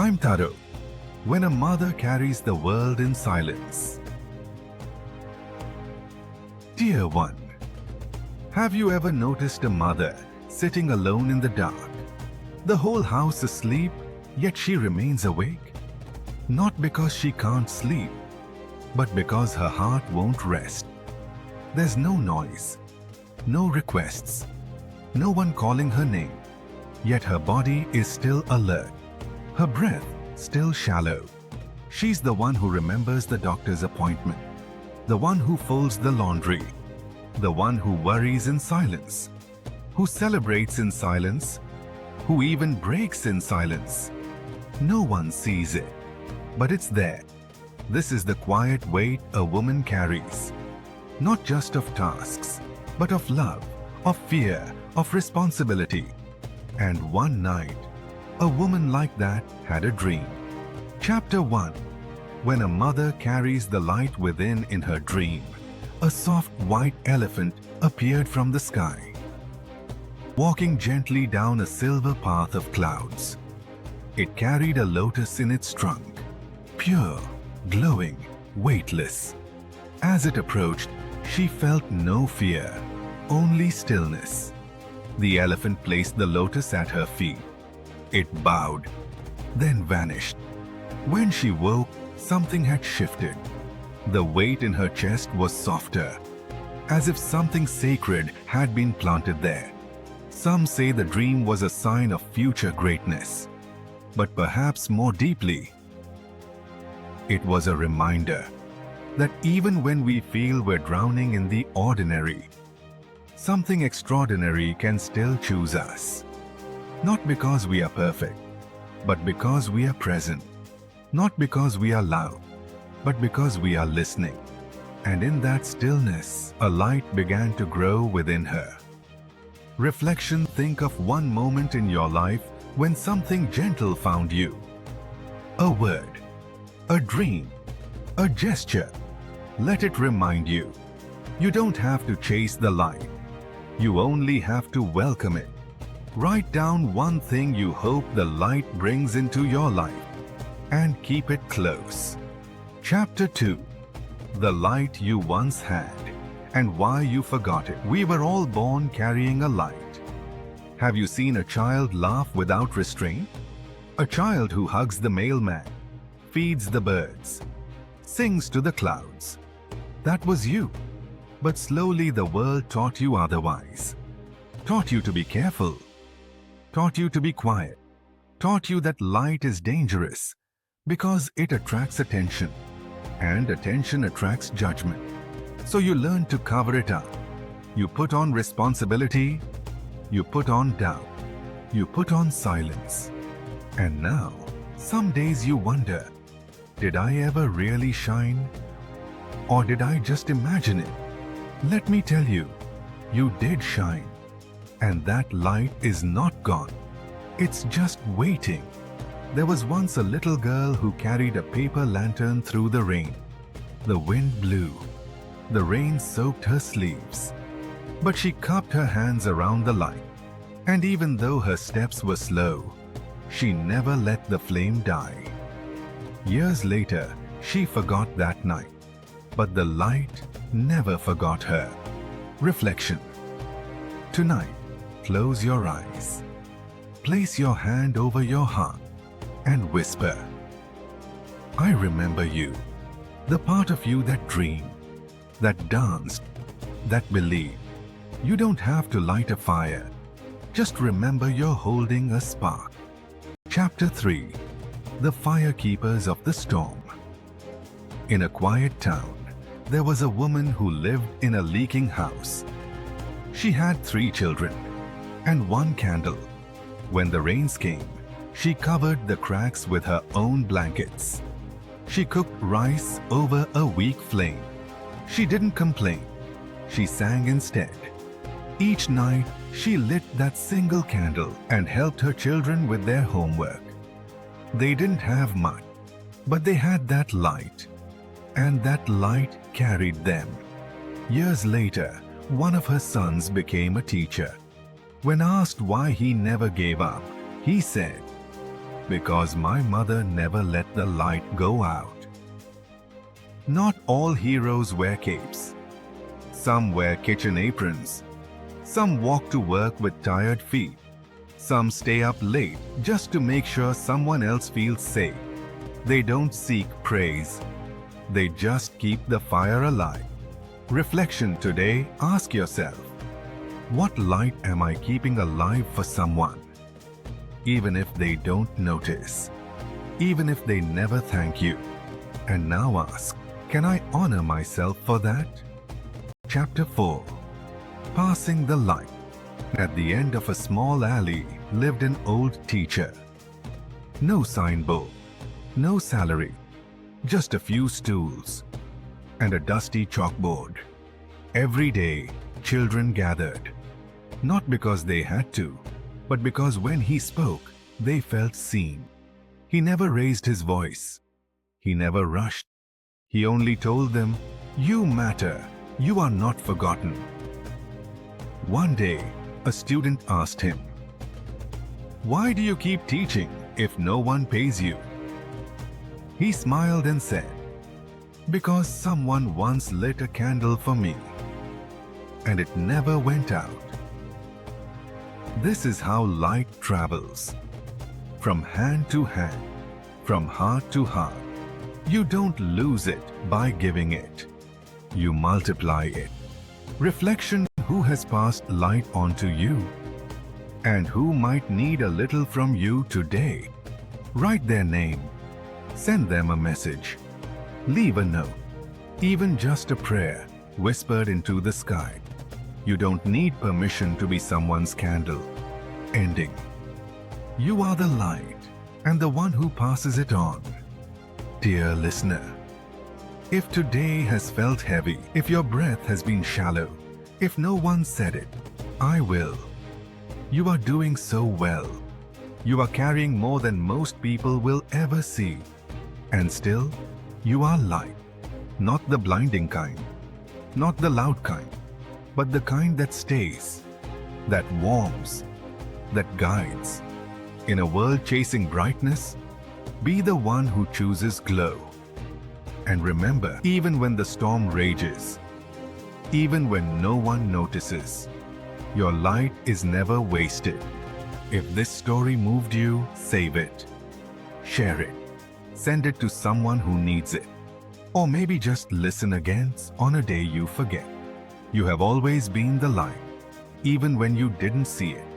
I'm Taro. When a mother carries the world in silence. Dear one, have you ever noticed a mother sitting alone in the dark? The whole house asleep, yet she remains awake. Not because she can't sleep, but because her heart won't rest. There's no noise, no requests, no one calling her name, yet her body is still alert, her breath still shallow. She's the one who remembers the doctor's appointment, the one who folds the laundry, the one who worries in silence, who celebrates in silence, who even breaks in silence. No one sees it, but it's there. This is the quiet weight a woman carries, not just of tasks, but of love, of fear, of responsibility. And one night, a woman like that had a dream. Chapter 1. When a mother carries the light within in her dream, a soft white elephant appeared from the sky, walking gently down a silver path of clouds. It carried a lotus in its trunk, pure, glowing, weightless. As it approached, she felt no fear, only stillness. The elephant placed the lotus at her feet. It bowed, then vanished. When she woke, something had shifted. The weight in her chest was softer, as if something sacred had been planted there. Some say the dream was a sign of future greatness, but perhaps more deeply, it was a reminder that even when we feel we're drowning in the ordinary, something extraordinary can still choose us. Not because we are perfect, but because we are present. Not because we are loud, but because we are listening. And in that stillness, a light began to grow within her. Reflection. Think of one moment in your life when something gentle found you. A word, a dream, a gesture. Let it remind you. You don't have to chase the light. You only have to welcome it. Write down one thing you hope the light brings into your life and keep it close. Chapter 2. The light you once had and why you forgot it. We were all born carrying a light. Have you seen a child laugh without restraint? A child who hugs the mailman, feeds the birds, sings to the clouds. That was you. But slowly the world taught you otherwise. Taught you to be careful. Taught you to be quiet. Taught you that light is dangerous because it attracts attention, and attention attracts judgment. So you learn to cover it up. You put on responsibility. You put on doubt. You put on silence. And now, some days you wonder, did I ever really shine? Or did I just imagine it? Let me tell you, you did shine. And that light is not gone. It's just waiting. There was once a little girl who carried a paper lantern through the rain. The wind blew. The rain soaked her sleeves. But she cupped her hands around the light. And even though her steps were slow, she never let the flame die. Years later, she forgot that night. But the light never forgot her. Reflection. Tonight, close your eyes. Place your hand over your heart and whisper, I remember you, the part of you that dreamed, that danced, that believed. You don't have to light a fire. Just remember you're holding a spark. Chapter 3. The Firekeepers of the Storm. In a quiet town, there was a woman who lived in a leaking house. She had 3 children and 1 candle. When the rains came, she covered the cracks with her own blankets. She cooked rice over a weak flame. She didn't complain. She sang instead. Each night, she lit that single candle and helped her children with their homework. They didn't have much, but they had that light, and that light carried them. Years later, one of her sons became a teacher. When asked why he never gave up, he said, because my mother never let the light go out. Not all heroes wear capes. Some wear kitchen aprons. Some walk to work with tired feet. Some stay up late just to make sure someone else feels safe. They don't seek praise. They just keep the fire alive. Reflection today, ask yourself, what light am I keeping alive for someone? Even if they don't notice. Even if they never thank you. And now ask, can I honor myself for that? Chapter 4. Passing the light. At the end of a small alley lived an old teacher. No signboard, no salary, just a few stools and a dusty chalkboard. Every day, children gathered, not because they had to, but because when he spoke, they felt seen. He never raised his voice. He never rushed. He only told them, "You matter. You are not forgotten." One day, a student asked him, "Why do you keep teaching if no one pays you?" He smiled and said, "Because someone once lit a candle for me, and it never went out." This is how light travels. From hand to hand, from heart to heart. You don't lose it by giving it. You multiply it. Reflection: who has passed light on to you? And who might need a little from you today? Write their name. Send them a message. Leave a note. Even just a prayer whispered into the sky. You don't need permission to be someone's candle. Ending. You are the light and the one who passes it on. Dear listener, if today has felt heavy, if your breath has been shallow, if no one said it, I will. You are doing so well. You are carrying more than most people will ever see. And still, you are light. Not the blinding kind, not the loud kind, but the kind that stays, that warms, that guides. In a world chasing brightness, be the one who chooses glow. And remember, even when the storm rages, even when no one notices, your light is never wasted. If this story moved you, save it. Share it. Send it to someone who needs it. Or maybe just listen again on a day you forget. You have always been the light, even when you didn't see it.